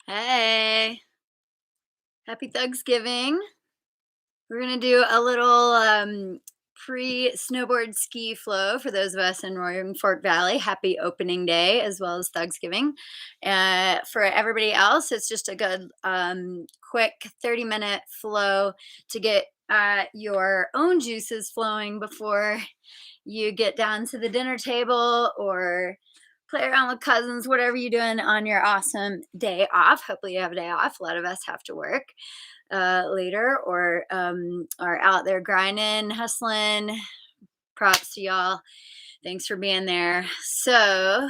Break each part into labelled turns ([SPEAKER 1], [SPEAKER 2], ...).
[SPEAKER 1] Hey, happy Thanksgiving. We're going to do a little pre-snowboard ski flow for those of us in Roaring Fork Valley. Happy opening day as well as Thanksgiving. For everybody else, it's just a good quick 30-minute flow to get your own juices flowing before you get down to the dinner table or play around with cousins, whatever you're doing on your awesome day off. Hopefully you have a day off. A lot of us have to work later or are out there grinding, hustling. Props to y'all. Thanks for being there. So,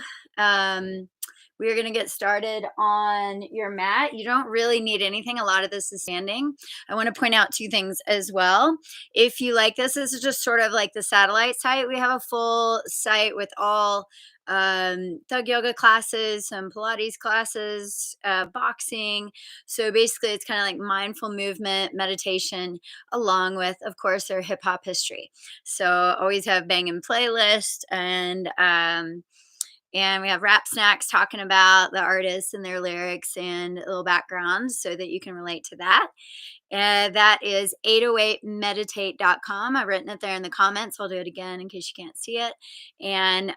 [SPEAKER 1] we're going to get started on your mat. You don't really need anything. A lot of this is standing. I want to point out two things as well. If you like this is just sort of like the satellite site. We have a full site with all thug yoga classes, some Pilates classes, boxing. So basically, it's kind of like mindful movement, meditation, along with, of course, their hip hop history. So always have banging playlist and we have rap snacks talking about the artists and their lyrics and a little background so that you can relate to that. And that is 808meditate.com. I've written it there in the comments. I'll do it again in case you can't see it. And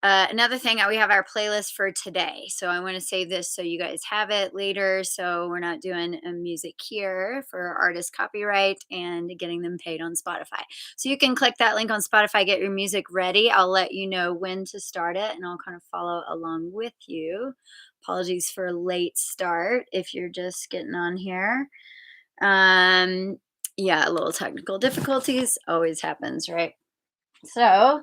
[SPEAKER 1] another thing, we have our playlist for today. So I want to save this so you guys have it later. So we're not doing music here for artist copyright and getting them paid on Spotify. So you can click that link on Spotify, get your music ready. I'll let you know when to start it and I'll kind of follow along with you. Apologies for a late start if you're just getting on here. Yeah, a little technical difficulties always happens, right? So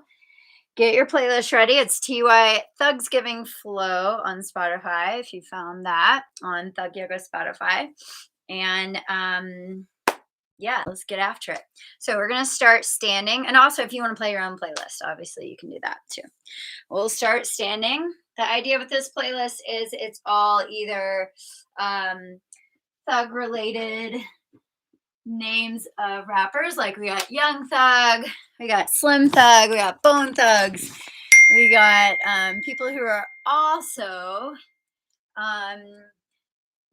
[SPEAKER 1] get your playlist ready. It's ThugsGiving Flow on Spotify if you found that on Thug Yoga Spotify. And yeah, let's get after it. So we're going to start standing. And also, if you want to play your own playlist, obviously you can do that too. We'll start standing. The idea with this playlist is it's all either thug related names of rappers. Like we got Young Thug, we got Slim Thug, we got Bone Thugs, we got people who are also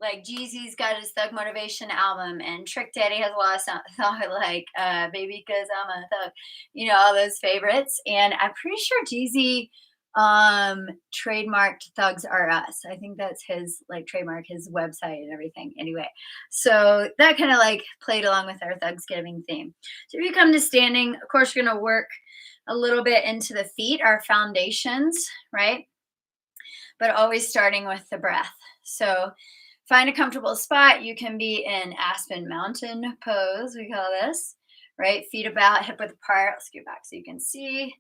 [SPEAKER 1] like Jeezy's got his Thug Motivation album, and Trick Daddy has a lot of songs like Baby Cause I'm a Thug, you know, all those favorites. And I'm pretty sure Jeezy trademarked Thugs R Us. I think that's his like trademark, his website and everything. Anyway, so that kind of like played along with our Thanksgiving theme. So if you come to standing, of course, you're going to work a little bit into the feet, our foundations, right? But always starting with the breath. So find a comfortable spot. You can be in Aspen Mountain pose, we call this, right? Feet about, hip width apart. Let's get back so you can see.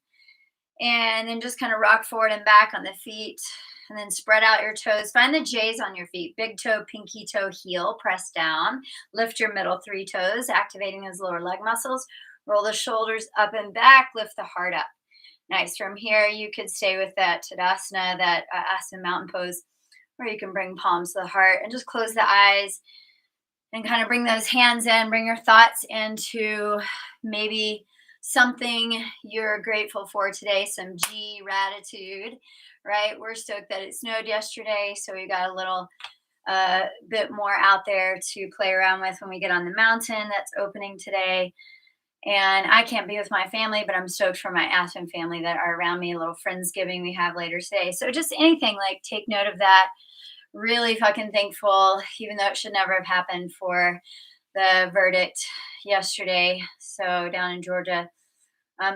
[SPEAKER 1] And then just kind of rock forward and back on the feet. And then spread out your toes. Find the J's on your feet. Big toe, pinky toe, heel. Press down. Lift your middle three toes, activating those lower leg muscles. Roll the shoulders up and back. Lift the heart up. Nice. From here, you could stay with that Tadasana, that Aspen Mountain pose, or you can bring palms to the heart and just close the eyes and kind of bring those hands in. Bring your thoughts into maybe something you're grateful for today, some gratitude, right? We're stoked that it snowed yesterday, so we got a little bit more out there to play around with when we get on the mountain that's opening today. And I can't be with my family, but I'm stoked for my Aspen family that are around me, a little Friendsgiving we have later today. So just anything, like take note of that. Really fucking thankful, even though it should never have happened, for the verdict yesterday. So down in Georgia.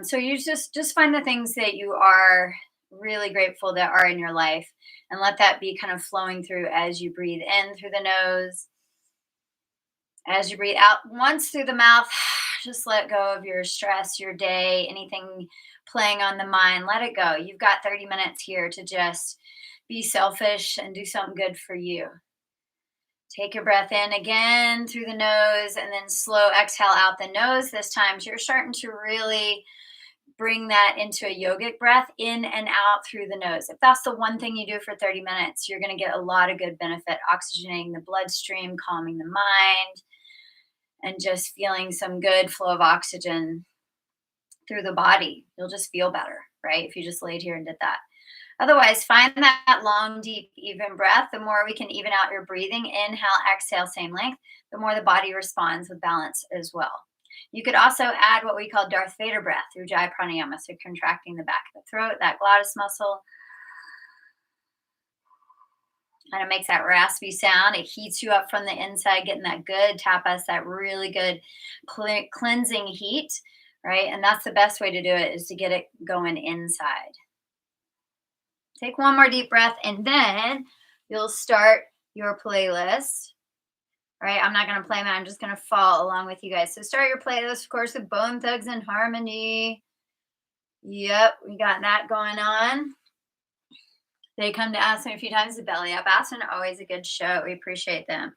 [SPEAKER 1] So you just find the things that you are really grateful that are in your life and let that be kind of flowing through as you breathe in through the nose. As you breathe out once through the mouth, just let go of your stress, your day, anything playing on the mind. Let it go. You've got 30 minutes here to just be selfish and do something good for you. Take a breath in again through the nose and then slow exhale out the nose this time. So you're starting to really bring that into a yogic breath in and out through the nose. If that's the one thing you do for 30 minutes, you're going to get a lot of good benefit, oxygenating the bloodstream, calming the mind, and just feeling some good flow of oxygen through the body. You'll just feel better. right? If you just laid here and did that. Otherwise, find that long, deep, even breath. The more we can even out your breathing, inhale, exhale, same length, the more the body responds with balance as well. You could also add what we call Darth Vader breath through Jai Pranayama, so contracting the back of the throat, that glottis muscle. And it makes that raspy sound. It heats you up from the inside, getting that good tapas, that really good cleansing heat, right? And that's the best way to do it, is to get it going inside. Take one more deep breath, and then you'll start your playlist. Right? I'm not going to play them. I'm just going to follow along with you guys. So start your playlist, of course, with Bone Thugs and Harmony. Yep, we got that going on. They come to ask me a few times. The Belly Up Asana, always a good show. We appreciate them.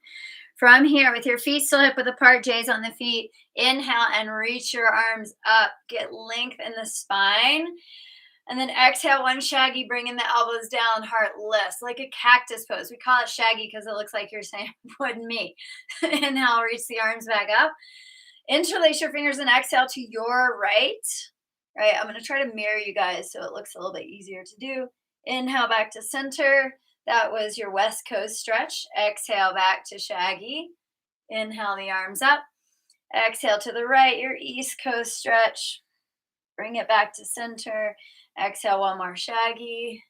[SPEAKER 1] From here, with your feet still hip width apart, J's on the feet, inhale and reach your arms up. Get length in the spine. And then exhale, one shaggy, bringing the elbows down, heart lifts, like a cactus pose. We call it shaggy because it looks like you're saying, wouldn't me. Inhale, reach the arms back up. Interlace your fingers and exhale to your right. Right, I'm going to try to mirror you guys so it looks a little bit easier to do. Inhale back to center. That was your West Coast stretch. Exhale back to shaggy. Inhale the arms up. Exhale to the right, your East Coast stretch. Bring it back to center. Exhale, one more shaggy.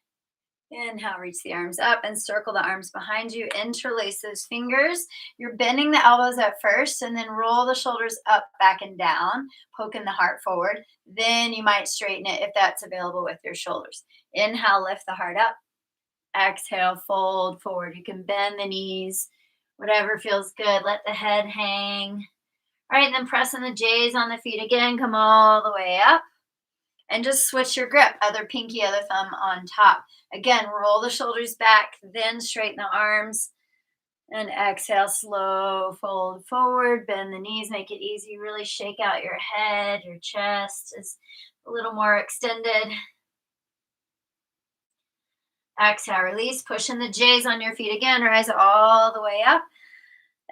[SPEAKER 1] Inhale, reach the arms up and circle the arms behind you. Interlace those fingers. You're bending the elbows at first, and then roll the shoulders up, back, and down, poking the heart forward. Then you might straighten it if that's available with your shoulders. Inhale, lift the heart up. Exhale, fold forward. You can bend the knees, whatever feels good. Let the head hang. All right, and then pressing the J's on the feet again. Come all the way up. And just switch your grip, other pinky, other thumb on top. Again, roll the shoulders back, then straighten the arms. And exhale, slow fold forward, bend the knees, make it easy. Really shake out your head, your chest is a little more extended. Exhale, release, pushing the J's on your feet again, rise all the way up.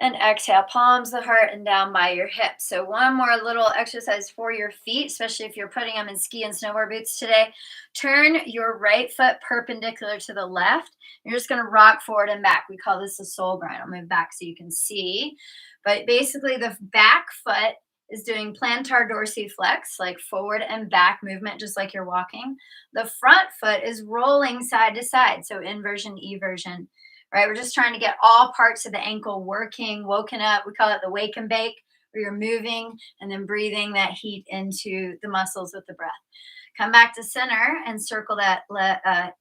[SPEAKER 1] And exhale, palms the heart and down by your hips. So one more little exercise for your feet, especially if you're putting them in ski and snowboard boots today. Turn your right foot perpendicular to the left. You're just going to rock forward and back. We call this a soul grind. I'll move back so you can see. But basically the back foot is doing plantar dorsiflex, like forward and back movement, just like you're walking. The front foot is rolling side to side. So inversion, eversion. Right, we're just trying to get all parts of the ankle working, woken up. We call it the wake and bake, where you're moving and then breathing that heat into the muscles with the breath. Come back to center and circle that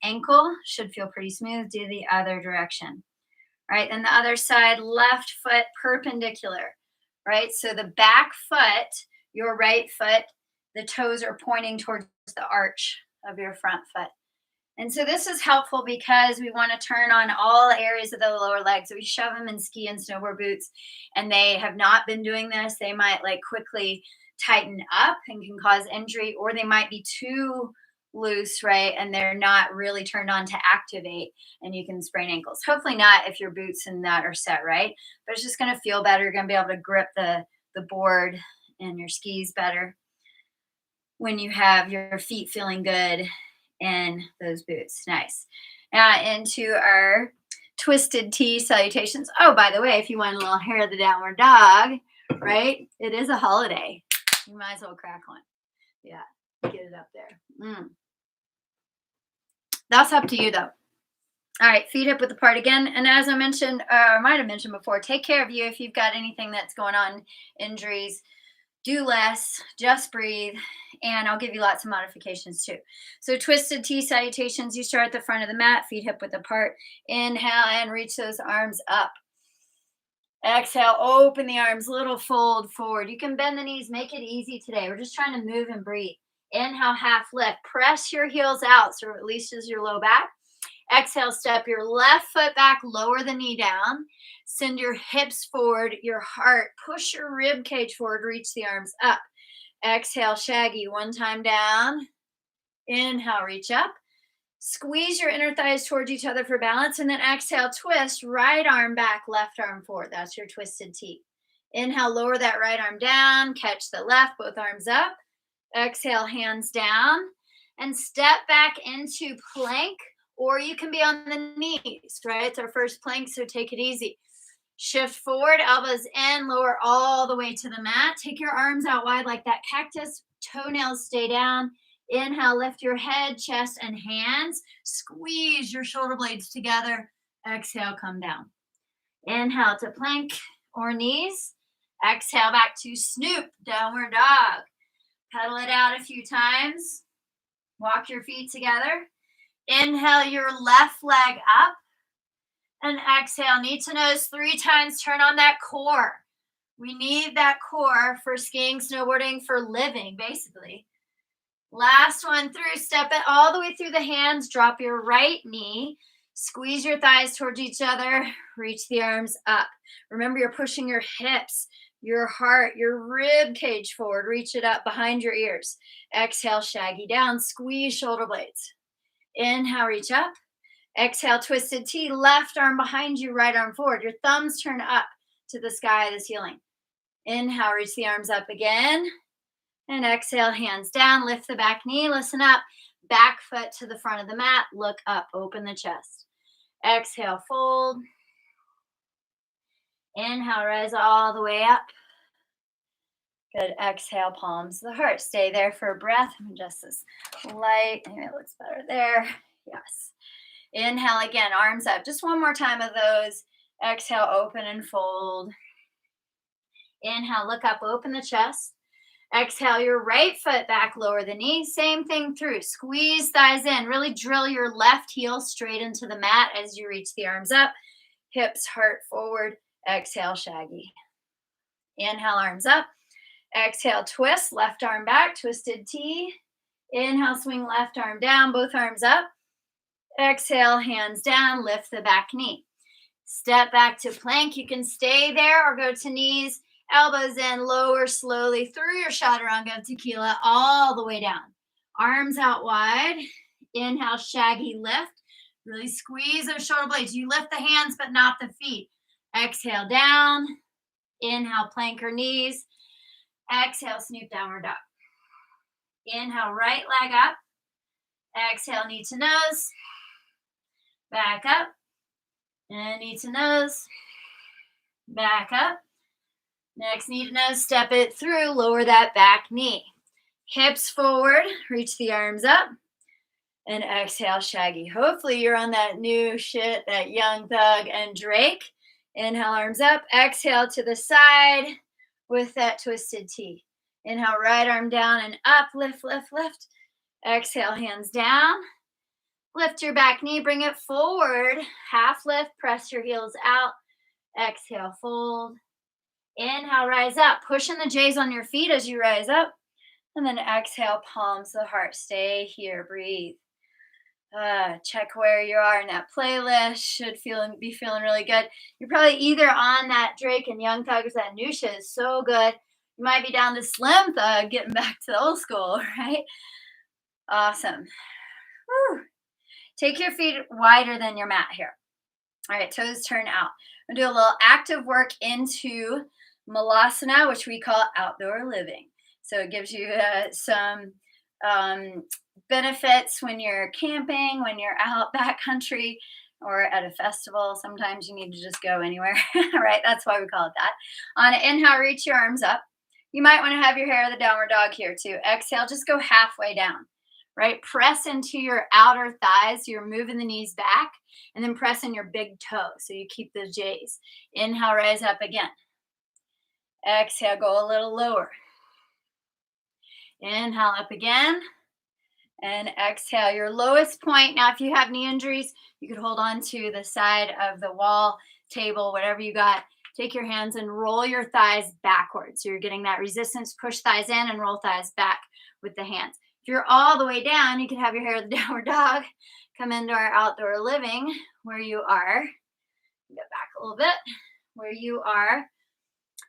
[SPEAKER 1] ankle. Should feel pretty smooth. Do the other direction. Right, then the other side, left foot perpendicular. Right, so the back foot, your right foot, the toes are pointing towards the arch of your front foot. And so this is helpful because we want to turn on all areas of the lower legs. So we shove them in ski and snowboard boots, and they have not been doing this. They might like quickly tighten up and can cause injury, or they might be too loose, right? And they're not really turned on to activate, and you can sprain ankles. Hopefully not if your boots and that are set right, but it's just going to feel better. You're going to be able to grip the board and your skis better when you have your feet feeling good in those boots. Nice. Now into our twisted T salutations. Oh, by the way, if you want a little hair of the downward dog, right? It is a holiday. You might as well crack one. Yeah, get it up there. That's up to you though. All right, feet hip width apart again. And as I mentioned, or I might have mentioned before, take care of you if you've got anything that's going on, injuries. Do less, just breathe, and I'll give you lots of modifications too. So twisted T salutations, you start at the front of the mat, feet hip width apart. Inhale and reach those arms up. Exhale, open the arms, little fold forward. You can bend the knees, make it easy today. We're just trying to move and breathe. Inhale, half lift. Press your heels out, so it releases your low back. Exhale, step your left foot back, lower the knee down. Send your hips forward, your heart. Push your rib cage forward, reach the arms up. Exhale, shaggy, one time down. Inhale, reach up. Squeeze your inner thighs towards each other for balance. And then exhale, twist, right arm back, left arm forward. That's your twisted T. Inhale, lower that right arm down. Catch the left, both arms up. Exhale, hands down. and step back into plank, or you can be on the knees, right? It's our first plank, so take it easy. Shift forward, elbows in, lower all the way to the mat. Take your arms out wide like that cactus. Toenails stay down. Inhale, lift your head, chest, and hands. Squeeze your shoulder blades together. Exhale, come down. Inhale to plank or knees. Exhale back to snoop, downward dog. Pedal it out a few times. Walk your feet together. Inhale your left leg up. And exhale, knee to nose 3 times. Turn on that core. We need that core for skiing, snowboarding, for living, basically. Last one through. Step it all the way through the hands. Drop your right knee. Squeeze your thighs towards each other. Reach the arms up. Remember, you're pushing your hips, your heart, your rib cage forward. Reach it up behind your ears. Exhale, shaggy down. Squeeze shoulder blades. Inhale, reach up. Exhale, twisted T. Left arm behind you, right arm forward. Your thumbs turn up to the sky of the ceiling. Inhale, reach the arms up again. And exhale, hands down. Lift the back knee. Listen up. Back foot to the front of the mat. Look up. Open the chest. Exhale, fold. Inhale, rise all the way up. Good. Exhale, palms to the heart. Stay there for a breath. I'm adjust this light. Maybe it looks better there. Yes. Inhale again, arms up. Just one more time of those. Exhale, open and fold. Inhale, look up, open the chest. Exhale, your right foot back, lower the knee. Same thing through. Squeeze thighs in. Really drill your left heel straight into the mat as you reach the arms up. Hips, heart forward. Exhale, shaggy. Inhale, arms up. Exhale, twist. Left arm back, twisted T. Inhale, swing left arm down, both arms up. Exhale, hands down, lift the back knee. Step back to plank. You can stay there or go to knees. Elbows in, lower slowly through your chaturanga tequila all the way down. Arms out wide. Inhale, shaggy lift. Really squeeze those shoulder blades. You lift the hands, but not the feet. Exhale, down. Inhale, plank or knees. Exhale, snoop, downward dog. Inhale, right leg up. Exhale, knee to nose. Back up. And knee to nose. Back up. Next, knee to nose, step it through, lower that back knee. Hips forward, reach the arms up, and exhale, shaggy. Hopefully you're on that new shit, that Young Thug and Drake. Inhale, arms up, exhale to the side with that twisted T. Inhale, right arm down and up, lift, lift, lift. Exhale, hands down. Lift your back knee, bring it forward. Half lift, press your heels out. Exhale, fold. Inhale, rise up. Pushing the J's on your feet as you rise up. And then exhale, palms to the heart. Stay here, breathe. Check where you are in that playlist. Should be feeling really good. You're probably either on that Drake and Young Thug, or that new shit is so good. You might be down to Slim Thug, getting back to the old school, right? Awesome. Whew. Take your feet wider than your mat here. All right, toes turn out. I'm going to do a little active work into Malasana, which we call outdoor living. So it gives you some benefits when you're camping, when you're out backcountry, or at a festival. Sometimes you need to just go anywhere, right? That's why we call it that. On an inhale, reach your arms up. You might want to have your hair of the downward dog here too. Exhale, just go halfway down, right? Press into your outer thighs. You're moving the knees back, and then press in your big toe so you keep those J's. Inhale, rise up again. Exhale, go a little lower. Inhale, up again. And exhale, your lowest point. Now, if you have knee injuries, you could hold on to the side of the wall, table, whatever you got. Take your hands and roll your thighs backwards. So you're getting that resistance. Push thighs in and roll thighs back with the hands. If you're all the way down, you can have your hair of the downward dog. Come into our outdoor living where you are. Get back a little bit. Where you are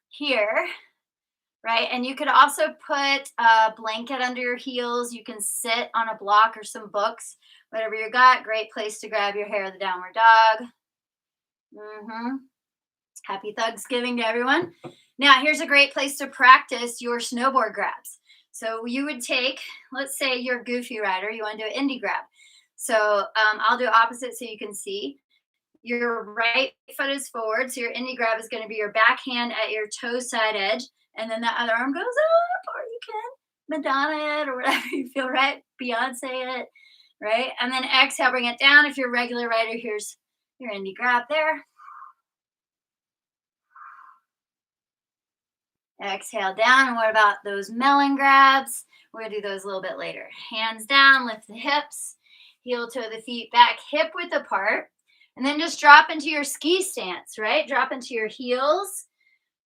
[SPEAKER 1] here, right? And you could also put a blanket under your heels. You can sit on a block or some books, whatever you got. Great place to grab your hair of the downward dog. Happy ThugsGiving to everyone. Now, here's a great place to practice your snowboard grabs. So you would take, let's say you're a goofy rider, you want to do an indie grab. So I'll do opposite so you can see. Your right foot is forward, so your indie grab is going to be your backhand at your toe side edge, and then the other arm goes up, or you can Madonna it or whatever you feel right, Beyonce it, right? And then exhale, bring it down. If you're a regular rider, here's your indie grab there. Exhale down. And what about those melon grabs? We're going to do those a little bit later. Hands down, lift the hips, heel toe the feet back, hip width apart. And then just drop into your ski stance, right? Drop into your heels,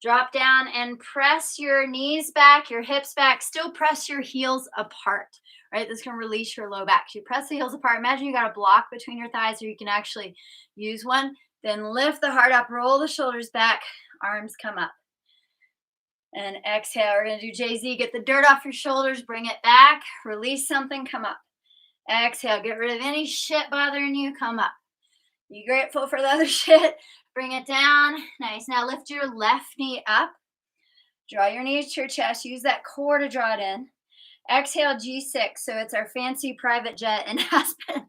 [SPEAKER 1] drop down and press your knees back, your hips back. Still press your heels apart, right? This can release your low back. You press the heels apart. Imagine you got a block between your thighs, or you can actually use one. Then lift the heart up, roll the shoulders back, arms come up. And exhale, we're gonna do Jay-Z. Get the dirt off your shoulders, bring it back, release something, come up. Exhale, get rid of any shit bothering you, come up. Be grateful for the other shit, bring it down. Nice, now lift your left knee up. Draw your knees to your chest, use that core to draw it in. Exhale, G6, so it's our fancy private jet in Aspen.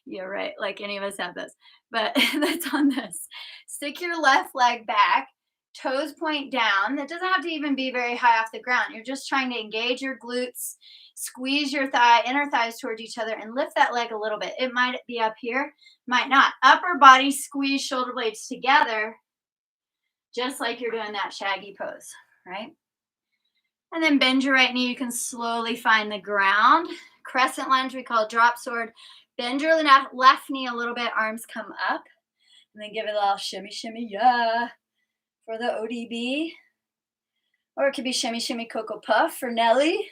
[SPEAKER 1] Yeah, right, like any of us have this, but that's on this. Stick your left leg back, toes point down. That doesn't have to even be very high off the ground. You're just trying to engage your glutes, squeeze your inner thighs towards each other, and lift that leg a little bit. It might be up here, might not. Upper body squeeze shoulder blades together, just like you're doing that shaggy pose, right? And then bend your right knee. You can slowly find the ground. Crescent lunge, we call it drop sword. Bend your left knee a little bit, arms come up. And then give it a little shimmy, shimmy, yeah, for the ODB. Or it could be shimmy, shimmy, Cocoa Puff for Nelly.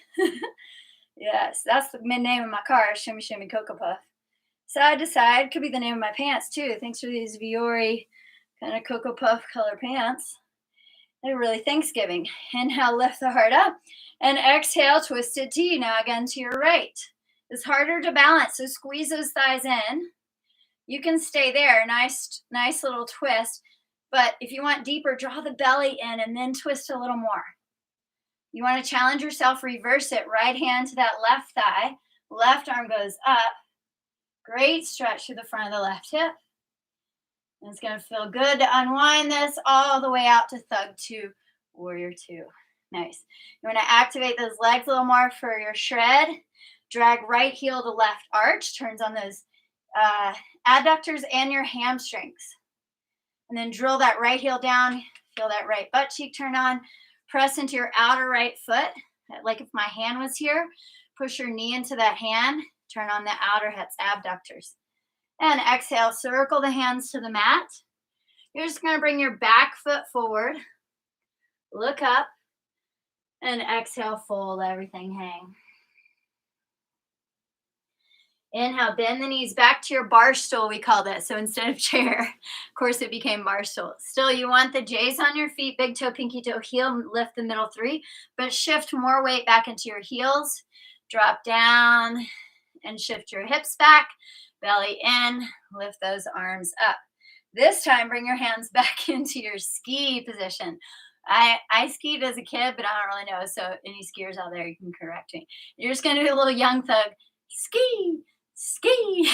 [SPEAKER 1] Yes, that's the name of my car, shimmy, shimmy, Cocoa Puff. Side to side, could be the name of my pants too. Thanks for these Viore kind of Cocoa Puff color pants. They're really Thanksgiving. Inhale, lift the heart up. And exhale, twisted T. Now again to your right. It's harder to balance, so squeeze those thighs in. You can stay there. Nice little twist. But if you want deeper, draw the belly in and then twist a little more. You want to challenge yourself, reverse it. Right hand to that left thigh. Left arm goes up. Great stretch through the front of the left hip. And it's going to feel good to unwind this all the way out to Thug 2, Warrior 2. Nice. You want to activate those legs a little more for your shred. Drag right heel to left arch. Turns on those adductors and your hamstrings. And then drill that right heel down. Feel that right butt cheek turn on. Press into your outer right foot. Like if my hand was here, push your knee into that hand. Turn on the outer hips, abductors. And exhale, circle the hands to the mat. You're just going to bring your back foot forward. Look up. And exhale, fold everything, hang. Inhale, bend the knees back to your bar stool, we call this. So instead of chair, of course, it became bar stool. Still, you want the J's on your feet, big toe, pinky toe, heel, lift the middle three, but shift more weight back into your heels. Drop down and shift your hips back, belly in, lift those arms up. This time, bring your hands back into your ski position. I skied as a kid, but I don't really know. So any skiers out there, you can correct me. You're just going to do a little young thug. Ski, ski,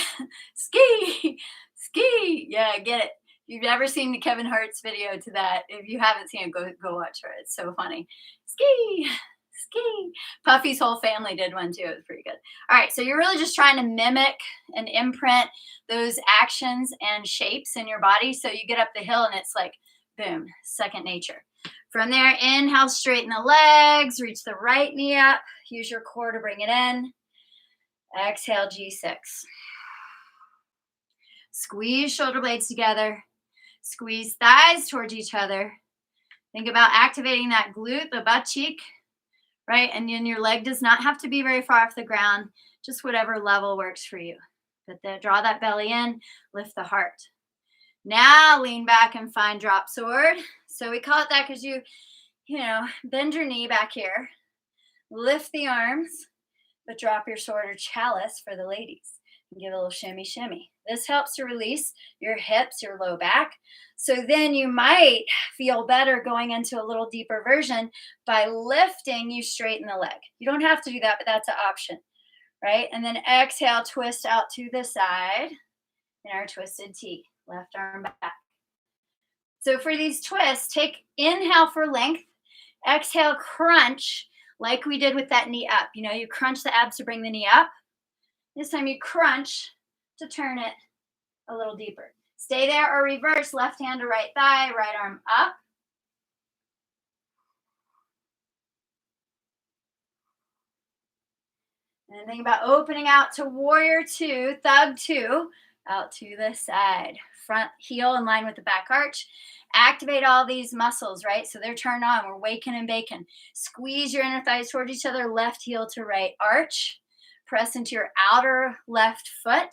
[SPEAKER 1] ski, ski. Yeah, get it. If you've ever seen the Kevin Hart's video to that, if you haven't seen it, go watch it. It's so funny. Ski, ski. Puffy's whole family did one too. It was pretty good. All right, so you're really just trying to mimic and imprint those actions and shapes in your body. So you get up the hill and it's like, boom, second nature. From there, inhale, straighten the legs, reach the right knee up, use your core to bring it in. Exhale, G6. Squeeze shoulder blades together. Squeeze thighs towards each other. Think about activating that glute, the butt cheek, right? And then your leg does not have to be very far off the ground, just whatever level works for you. But draw that belly in, lift the heart. Now lean back and find drop sword. So we call it that because you bend your knee back here, lift the arms, but drop your sword or chalice for the ladies. Give a little shimmy, shimmy. This helps to release your hips, your low back. So then you might feel better going into a little deeper version by lifting, you straighten the leg. You don't have to do that, but that's an option, right? And then exhale, twist out to the side in our twisted T, left arm back. So for these twists, take inhale for length, exhale, crunch like we did with that knee up. You know, you crunch the abs to bring the knee up. This time you crunch to turn it a little deeper. Stay there or reverse, left hand to right thigh, right arm up. And think about opening out to warrior two, thug two, out to the side. Front heel in line with the back arch. Activate all these muscles, right? So they're turned on. We're waking and baking. Squeeze your inner thighs towards each other, left heel to right arch. Press into your outer left foot.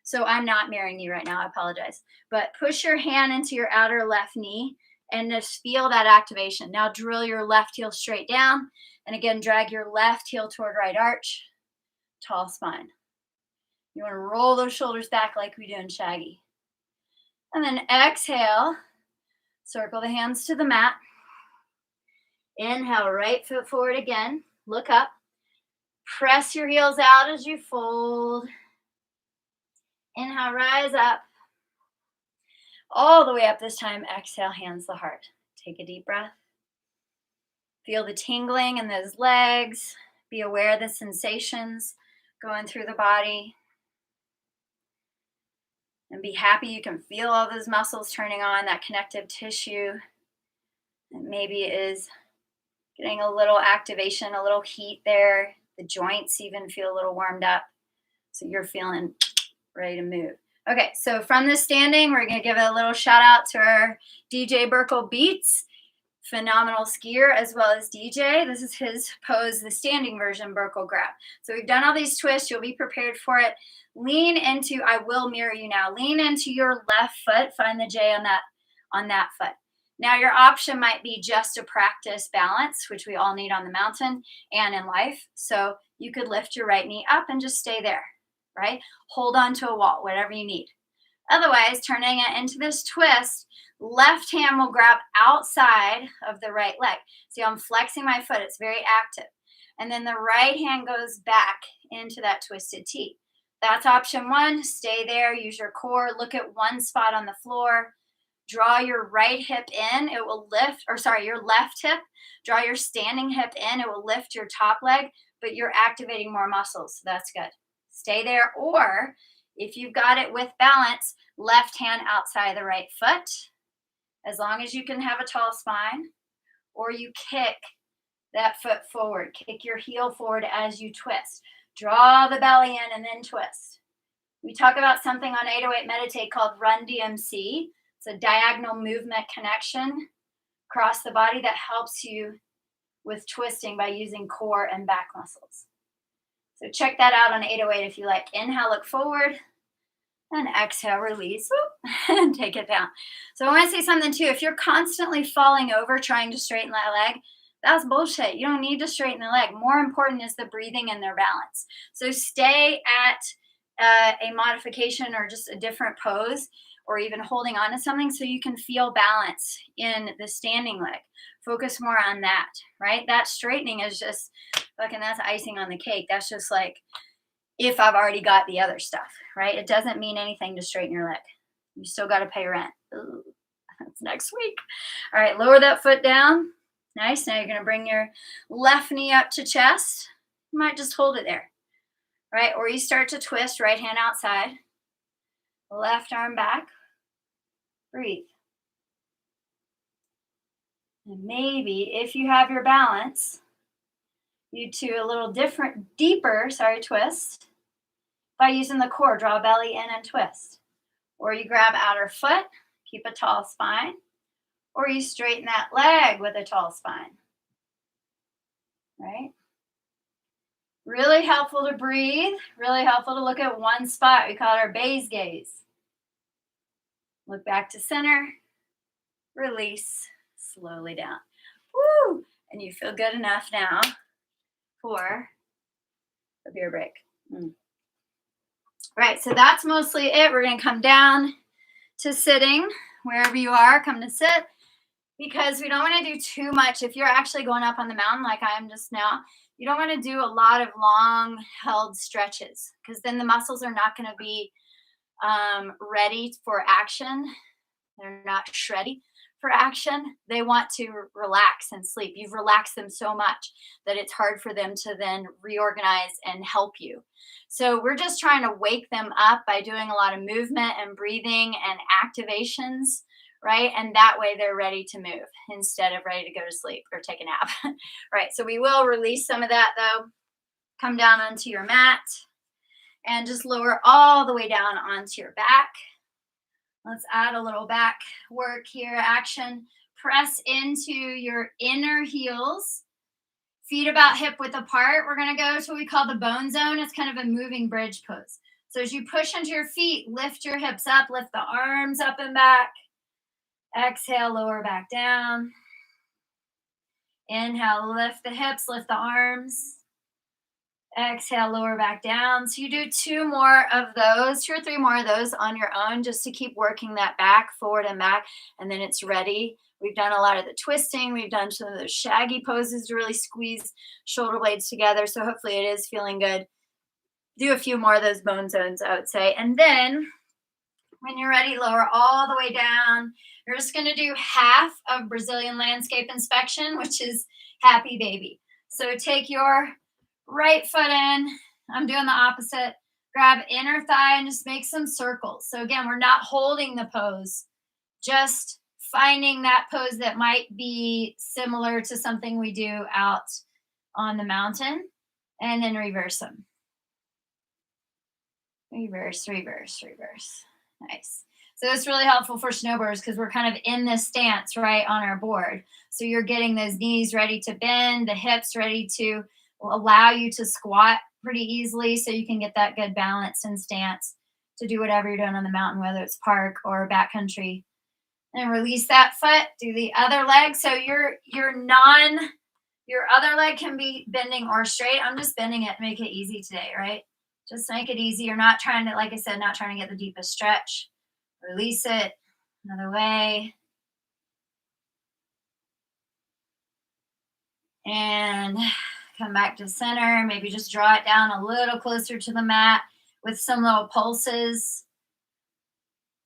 [SPEAKER 1] So I'm not mirroring you right now, I apologize. But push your hand into your outer left knee and just feel that activation. Now drill your left heel straight down. And again, drag your left heel toward right arch. Tall spine. You want to roll those shoulders back like we do in Shaggy. And then exhale, circle the hands to the mat. Inhale, right foot forward again. Look up. Press your heels out as you fold. Inhale, rise up. All the way up this time. Exhale, hands to the heart. Take a deep breath. Feel the tingling in those legs. Be aware of the sensations going through the body. And be happy you can feel all those muscles turning on, that connective tissue. And maybe it is getting a little activation, a little heat there. The joints even feel a little warmed up. So you're feeling ready to move. Okay, so from this standing, we're going to give a little shout out to our DJ Burkle Beats. Phenomenal skier as well as DJ. This is his pose, the standing version Burkle grab. So we've done all these twists. You'll be prepared for it. Lean into, I will mirror you now. Lean into your left foot. Find the J on that foot. Now your option might be just to practice balance, which we all need on the mountain and in life. So you could lift your right knee up and just stay there, right? Hold on to a wall, whatever you need. Otherwise, turning it into this twist, left hand will grab outside of the right leg. See, I'm flexing my foot. It's very active. And then the right hand goes back into that twisted T. That's option one. Stay there. Use your core. Look at one spot on the floor. Draw your right hip in. It will lift, or sorry, your left hip. Draw your standing hip in. It will lift your top leg, but you're activating more muscles. So that's good. Stay there. Or if you've got it with balance, left hand outside the right foot. As long as you can have a tall spine, or you kick that foot forward. Kick your heel forward as you twist. Draw the belly in and then twist. We talk about something on 808 Meditate called Run DMC. It's a diagonal movement connection across the body that helps you with twisting by using core and back muscles. So check that out on 808 if you like. Inhale, look forward. And exhale, release, and take it down. So I want to say something too. If you're constantly falling over trying to straighten that leg, that's bullshit. You don't need to straighten the leg. More important is the breathing and their balance. So stay at a modification or just a different pose, or even holding on to something so you can feel balance in the standing leg. Focus more on that, right? That straightening is just, fucking, that's icing on the cake. That's just like, if I've already got the other stuff, right? It doesn't mean anything to straighten your leg. You still got to pay rent. Ooh, that's next week. All right, lower that foot down. Nice. Now you're going to bring your left knee up to chest. You might just hold it there, right? Or you start to twist, right hand outside, left arm back. Breathe. And maybe if you have your balance, you do a little deeper twist by using the core. Draw belly in and twist. Or you grab outer foot, keep a tall spine. Or you straighten that leg with a tall spine. Right? Really helpful to breathe. Really helpful to look at one spot. We call it our Bayes gaze. Look back to center. Release. Slowly down. Woo! And you feel good enough now for a beer break. Right, so that's mostly it. We're going to come down to sitting wherever you are, come to sit, because we don't want to do too much. If you're actually going up on the mountain like I am just now, you don't want to do a lot of long held stretches, because then the muscles are not going to be ready for action. They're not shreddy for action. They want to relax and sleep. You've relaxed them so much that it's hard for them to then reorganize and help you. So we're just trying to wake them up by doing a lot of movement and breathing and activations, right? And that way they're ready to move instead of ready to go to sleep or take a nap. Right. So we will release some of that though. Come down onto your mat and just lower all the way down onto your back. Let's add a little back work here, action. Press into your inner heels, feet about hip width apart. We're going to go to what we call the bone zone. It's kind of a moving bridge pose. So as you push into your feet, lift your hips up, lift the arms up and back. Exhale, lower back down. Inhale, lift the hips, lift the arms. Exhale, lower back down. So you do 2 more of those, 2 or 3 more of those on your own, just to keep working that back, forward and back, and then it's ready. We've done a lot of the twisting. We've done some of those shaggy poses to really squeeze shoulder blades together. So hopefully it is feeling good. Do a few more of those bone zones, I would say. And then when you're ready, lower all the way down. You're just going to do half of Brazilian landscape inspection, which is happy baby. So take your right foot in. I'm doing the opposite. Grab inner thigh and just make some circles. So again, we're not holding the pose, just finding that pose that might be similar to something we do out on the mountain, and then reverse them. Reverse, reverse, reverse. Nice. So it's really helpful for snowboarders because we're kind of in this stance, right, on our board. So you're getting those knees ready to bend, the hips ready to allow you to squat pretty easily so you can get that good balance and stance to do whatever you're doing on the mountain, whether it's park or backcountry. And release that foot, do the other leg. So your other leg can be bending or straight. I'm just bending it, make it easy today, right? Just make it easy. You're not trying to, like I said, not trying to get the deepest stretch. Release it, another way. And come back to center. Maybe just draw it down a little closer to the mat with some little pulses.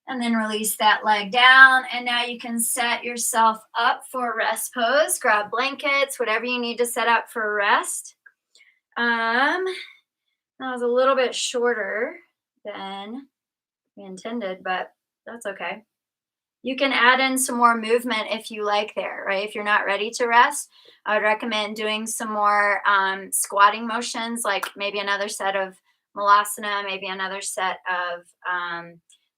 [SPEAKER 1] And then release that leg down. And now you can set yourself up for a rest pose. Grab blankets, whatever you need to set up for a rest. That was a little bit shorter than we intended, but that's okay. You can add in some more movement if you like there, right? If you're not ready to rest, I would recommend doing some more squatting motions, like maybe another set of malasana, maybe another set of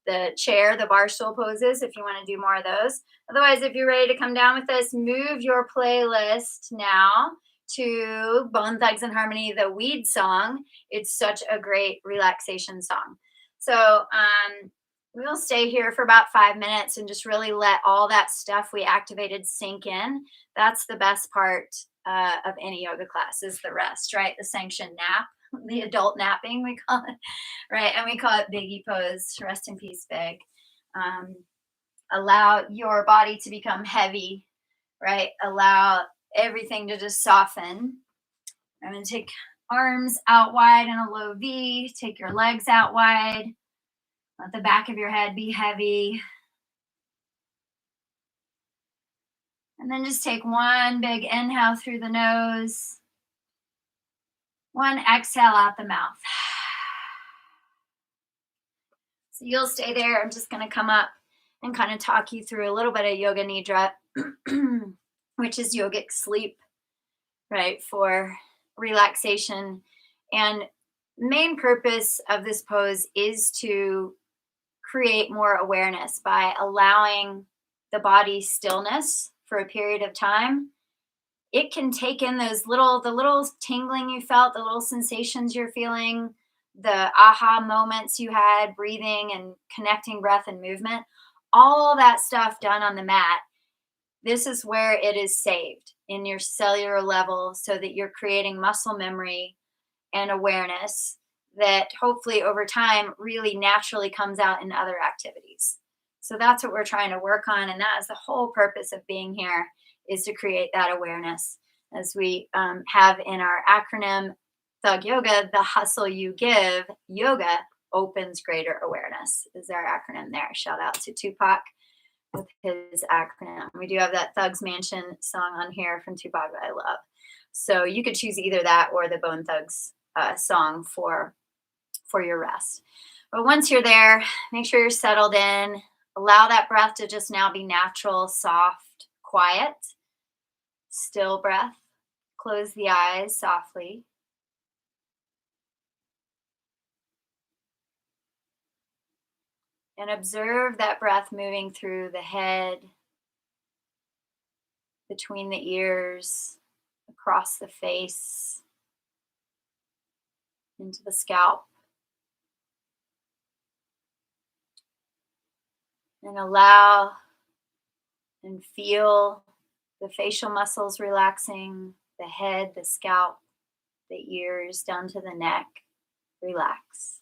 [SPEAKER 1] the chair, the bar stool poses, if you want to do more of those. Otherwise, if you're ready to come down with us, move your playlist now to Bone Thugs and Harmony, the Weed song. It's such a great relaxation song. So we'll stay here for about 5 minutes and just really let all that stuff we activated sink in. That's the best part of any yoga class is the rest, right? The sanctioned nap, the adult napping, we call it, right? And we call it Biggie pose, rest in peace, Big. Allow your body to become heavy, right? Allow everything to just soften. I'm going to take arms out wide in a low V. Take your legs out wide. Let the back of your head be heavy. And then just take one big inhale through the nose. One exhale out the mouth. So you'll stay there. I'm just going to come up and kind of talk you through a little bit of Yoga Nidra, which is yogic sleep, right, for relaxation. And main purpose of this pose is to create more awareness by allowing the body stillness for a period of time. It can take in the little tingling you felt, the little sensations you're feeling, the aha moments you had, breathing and connecting breath and movement, all that stuff done on the mat. This is where it is saved in your cellular level so that you're creating muscle memory and awareness that hopefully over time really naturally comes out in other activities. So that's what we're trying to work on. And that is the whole purpose of being here, is to create that awareness. As we have in our acronym, Thug Yoga, the hustle you give, yoga opens greater awareness is our acronym there. Shout out to Tupac with his acronym. We do have that Thugs Mansion song on here from Tupac that I love. So you could choose either that or the Bone Thugs song for your rest. But once you're there, make sure you're settled in. Allow that breath to just now be natural, soft, quiet, still breath. Close the eyes softly. And observe that breath moving through the head, between the ears, across the face, into the scalp. And allow and feel the facial muscles relaxing, the head, the scalp, the ears, down to the neck. Relax.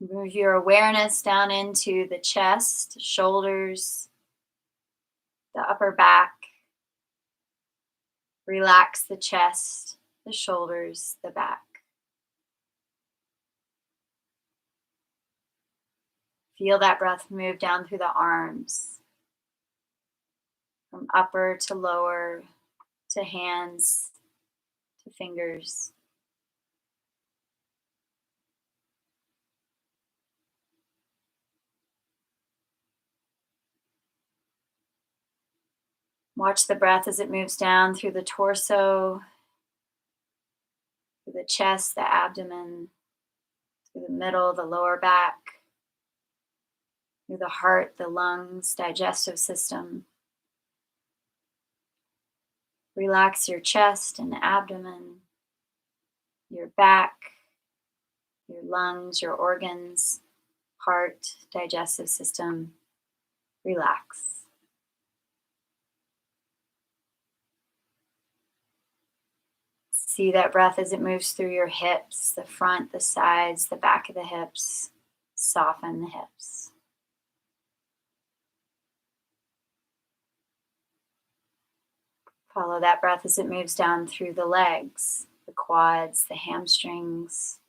[SPEAKER 1] Move your awareness down into the chest, shoulders, the upper back. Relax the chest, the shoulders, the back. Feel that breath move down through the arms, from upper to lower, to hands, to fingers. Watch the breath as it moves down through the torso, through the chest, the abdomen, through the middle, the lower back, through the heart, the lungs, digestive system. Relax your chest and abdomen, your back, your lungs, your organs, heart, digestive system. Relax. See that breath as it moves through your hips, the front, the sides, the back of the hips. Soften the hips. Follow that breath as it moves down through the legs, the quads, the hamstrings.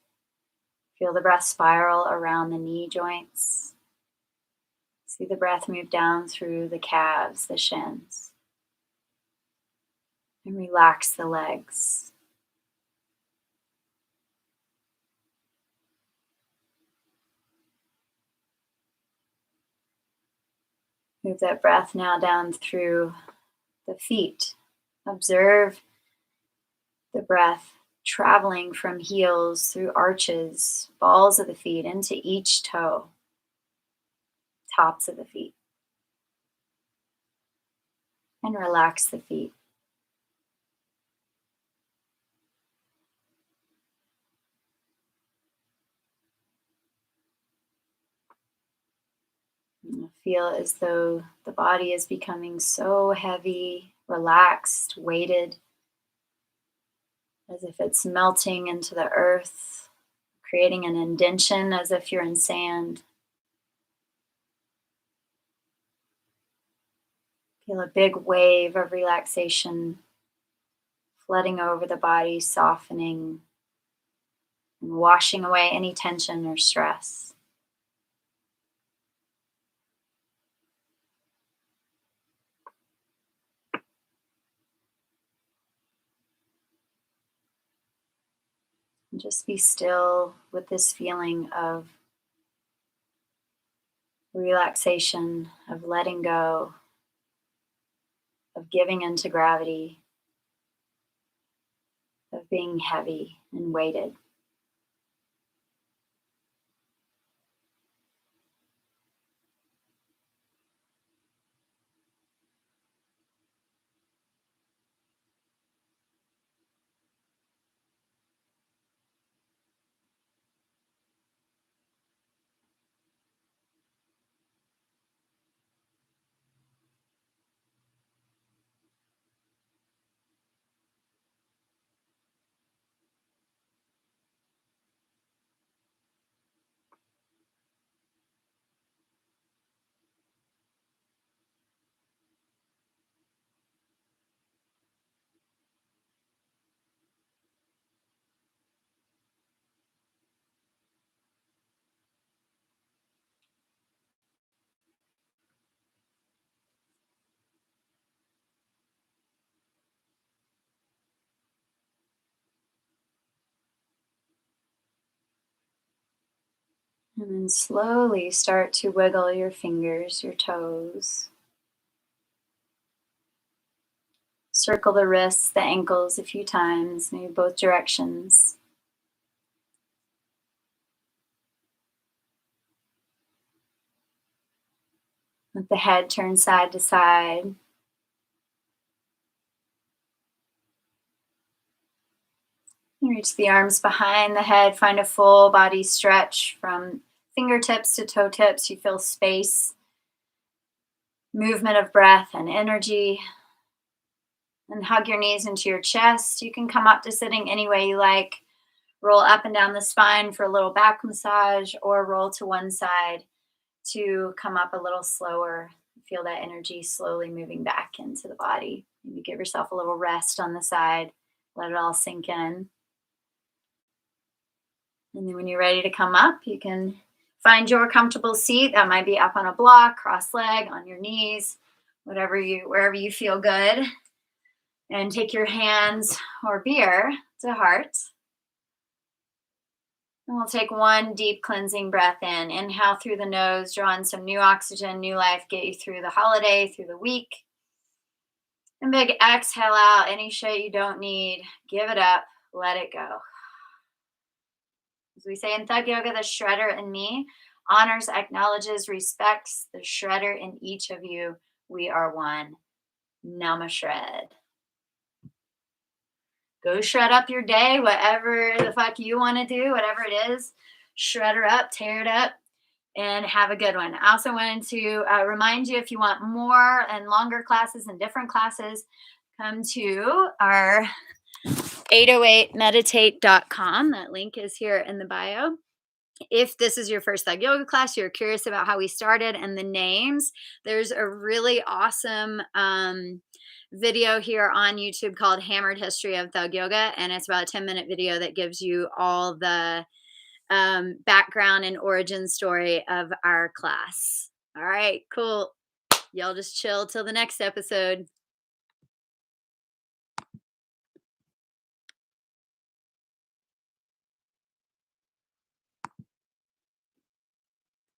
[SPEAKER 1] Feel the breath spiral around the knee joints. See the breath move down through the calves, the shins. And relax the legs. Move that breath now down through the feet. Observe the breath traveling from heels through arches, balls of the feet into each toe, tops of the feet. And relax the feet. Feel as though the body is becoming so heavy, relaxed, weighted, as if it's melting into the earth, creating an indention as if you're in sand. Feel a big wave of relaxation flooding over the body, softening and washing away any tension or stress. And just be still with this feeling of relaxation, of letting go, of giving into gravity, of being heavy and weighted. And then slowly start to wiggle your fingers, your toes. Circle the wrists, the ankles a few times, maybe both directions. Let the head turn side to side. And reach the arms behind the head. Find a full body stretch from fingertips to toe tips. You feel space, movement of breath and energy. And hug your knees into your chest. You can come up to sitting any way you like. Roll up and down the spine for a little back massage, or roll to one side to come up a little slower. Feel that energy slowly moving back into the body. Maybe give yourself a little rest on the side. Let it all sink in. And then when you're ready to come up, you can find your comfortable seat. That might be up on a block, cross leg, on your knees, wherever you feel good. And take your hands or beer to heart. And we'll take one deep cleansing breath in. Inhale through the nose, draw in some new oxygen, new life, get you through the holiday, through the week. And big exhale out any shit you don't need. Give it up, let it go. As we say in Thug Yoga, the shredder in me honors, acknowledges, respects the shredder in each of you. We are one. Namaskred. Go shred up your day, whatever the fuck you want to do, whatever it is. Shred her up, tear it up, and have a good one. I also wanted to remind you, if you want more and longer classes and different classes, come to our 808meditate.com. That link is here in the bio. If this is your first Thug Yoga class, you're curious about how we started and the names, there's a really awesome video here on YouTube called Hammered History of Thug Yoga. And it's about a 10-minute video that gives you all the background and origin story of our class. All right, cool. Y'all just chill till the next episode.